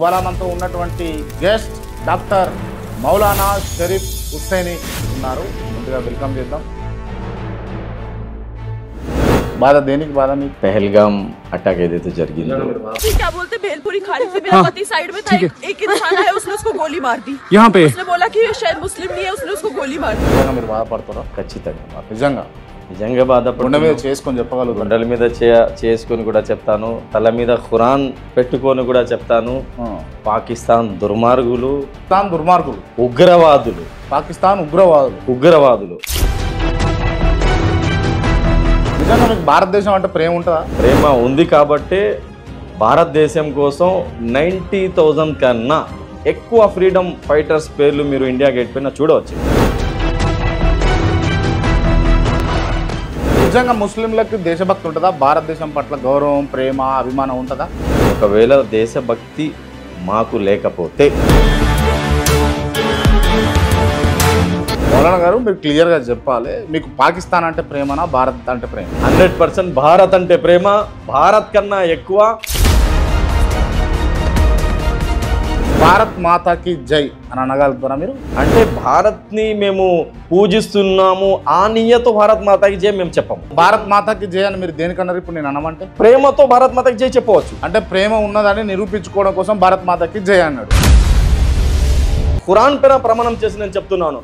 ఇవాళ మనతో ఉన్నటువంటి గెస్ట్ డాక్టర్ మౌలానా షరీఫ్ హుస్సైని ఉన్నారు. ముందుగా వెల్కమ్ చేద్దాం. బాధ దేనికి బాధ మీకు? पहलगाम अटैक ఏదైతే జరిగిందో क्या बोलते भेलपुरी खाने से मेरा पति साइड में था, एक इंसान आया उसने उसको गोली मार दी. यहाँ पे उसने बोला कि शायद मुस्लिम नहीं है, उसने उसको गोली मार दी. నిజంగా మీరు బాధపడతారా? ఖచ్చితంగా నిజంగా నిజంగా గుండె మీద బాధపడుతున్నాను. చేసుకొని చెప్పగలుగుతారు. గుండెల మీద చేసుకొని కూడా చెప్తాను, తల మీద ఖురాన్ పెట్టుకొని కూడా చెప్తాను. పాకిస్తాన్ దుర్మార్గులు, పాకిస్తాన్ దుర్మార్గులు, ఉగ్రవాదులు, పాకిస్తాన్ ఉగ్రవాదులు. నిజంగా మీకు భారతదేశం అంటే ప్రేమ ఉంటుందా? ప్రేమ ఉంది కాబట్టే భారతదేశం కోసం 90,000 కన్నా ఎక్కువ ఫ్రీడమ్ ఫైటర్స్ పేర్లు మీరు ఇండియా గేట్ పైన చూడవచ్చు. నిజంగా ముస్లింలకు దేశభక్తి ఉంటుందా? భారతదేశం పట్ల గౌరవం, ప్రేమ, అభిమానం ఉంటుందా? ఒకవేళ దేశభక్తి మాకు లేకపోతే మౌలానా గారు మీరు క్లియర్గా చెప్పాలి, మీకు పాకిస్తాన్ అంటే ప్రేమనా, భారత్ అంటే ప్రేమ? 100% భారత్ అంటే ప్రేమ. భారత్ కన్నా ఎక్కువ భారత్ మాతాకి జై అని అనగలుగుతారా మీరు? అంటే భారత్ని మేము పూజిస్తున్నాము ఆ నియతో భారత్ మాతాకి జై మేము చెప్పము. భారత్ మాతాకి జై అని మీరు దేనికన్నారు ఇప్పుడు నేను అనమంటే? ప్రేమతో భారత్ మాతాకి జై చెప్పవచ్చు. అంటే ప్రేమ ఉన్నదని నిరూపించుకోవడం కోసం భారత్ మాతాకి జై అన్నాడు. ఖురాన్ పైన ప్రమాణం చేసి నేను చెప్తున్నాను.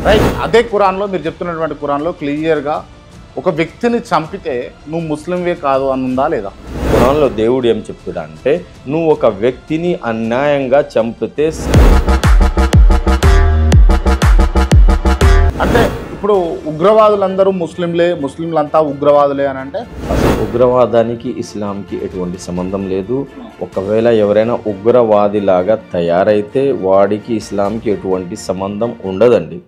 రైట్. అదే ఖురాన్లో మీరు చెప్తున్నటువంటి ఖురాన్లో క్లియర్గా ఒక వ్యక్తిని చంపితే నువ్వు ముస్లింవే కాదు అని ఉందా లేదా? ఖురాన్లో దేవుడు ఏం చెప్తుడా అంటే, నువ్వు ఒక వ్యక్తిని అన్యాయంగా చంపితే, అంటే ఇప్పుడు ఉగ్రవాదులందరూ ముస్లింలంతా ఉగ్రవాదులే అని అంటే అసలు ఉగ్రవాదానికి ఇస్లాంకి ఎటువంటి సంబంధం లేదు. ఒకవేళ ఎవరైనా ఉగ్రవాదిలాగా తయారైతే వాడికి ఇస్లాంకి ఎటువంటి సంబంధం ఉండదండి.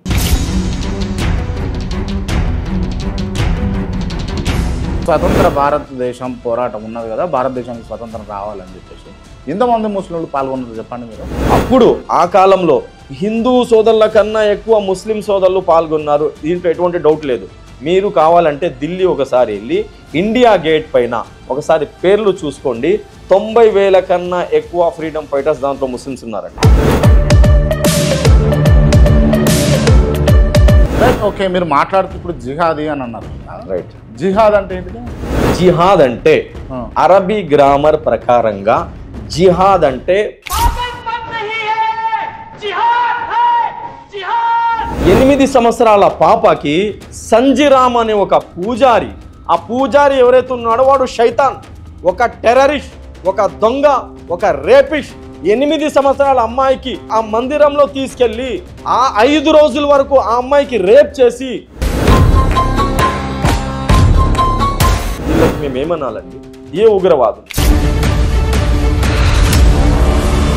స్వతంత్ర భారతదేశం పోరాటం ఉన్నది కదా, భారతదేశానికి స్వతంత్రం రావాలని చెప్పేసి ఎంతమంది ముస్లింలు పాల్గొన్నారు చెప్పండి మీరు? అప్పుడు ఆ కాలంలో హిందూ సోదరుల కన్నా ఎక్కువ ముస్లిం సోదరులు పాల్గొన్నారు. దీంట్లో ఎటువంటి డౌట్ లేదు. మీరు కావాలంటే ఢిల్లీ ఒకసారి వెళ్ళి ఇండియా గేట్ పైన ఒకసారి పేర్లు చూసుకోండి. 90,000 కన్నా ఎక్కువ ఫ్రీడమ్ ఫైటర్స్ దాంట్లో ముస్లిమ్స్ ఉన్నారండి. ఓకే, మీరు మాట్లాడుతూ ఇప్పుడు జిహాదీ అని అన్నారు. రైట్. జిహాద్ అంటే ఏంటిది? జిహాద్ అంటే అరబీ గ్రామర్ ప్రకారంగా జిహాద్ అంటే 8 సంవత్సరాల పాపకి సంజిరామ్ అనే ఒక పూజారి, ఆ పూజారి ఎవరైతే ఉన్నాడో వాడు శైతాన్, ఒక టెర్రరిస్ట్, ఒక దొంగ, ఒక రేపిస్ట్. 8 సంవత్సరాల అమ్మాయికి ఆ మందిరంలో తీసుకెళ్లి ఆ 5 రోజుల వరకు ఆ అమ్మాయికి రేప్ చేసి, వీళ్ళకి మేమేమనాలండి? ఏ ఉగ్రవాదులు?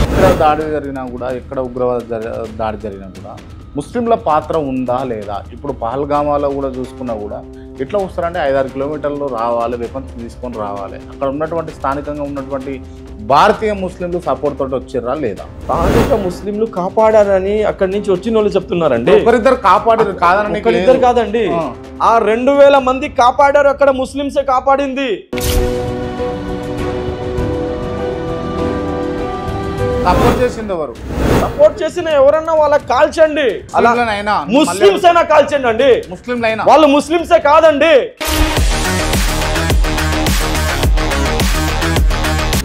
ఎక్కడ దాడి జరిగినా కూడా, ఎక్కడ ఉగ్రవాద దాడి జరిగినా కూడా ముస్లింల పాత్ర ఉందా లేదా? ఇప్పుడు పహల్గామాలో కూడా చూసుకున్నా కూడా ఎట్లా వస్తారంటే 5-6 కిలోమీటర్లు రావాలి, వెపన్స్ తీసుకొని రావాలి. అక్కడ ఉన్నటువంటి స్థానికంగా ఉన్నటువంటి భారతీయ ముస్లింలు సపోర్ట్ తోటి వచ్చారా లేదా? స్థానిక ముస్లింలు కాపాడారని అక్కడి నుంచి వచ్చిన వాళ్ళు చెప్తున్నారండి. ఒకరిద్దరు కాపాడారు కాదని, ఒకరిద్దరు కాదండి, ఆ 2,000 మంది కాపాడారు. అక్కడ ముస్లింసే కాపాడింది. సపోర్ట్ చేసింది ఎవరు? సపోర్ట్ చేసిన ఎవరన్నా వాళ్ళకి కాల్చండి. ముస్లింలైనా ముస్లింస్ అయినా కాల్చండి అండి. ముస్లింలైనా వాళ్ళు ముస్లింసే కాదండి.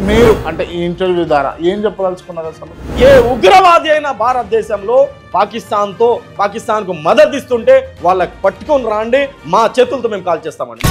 మీరు అంటే ఈ ఇంటర్వ్యూ ద్వారా ఏం చెప్పదలుచుకున్నారు అసలు? ఏ ఉగ్రవాది అయినా భారతదేశంలో పాకిస్తాన్కు మద్దతు ఇస్తుంటే వాళ్ళకి పట్టుకొని రాండి, మా చేతులతో మేము కాల్ చేస్తామండి.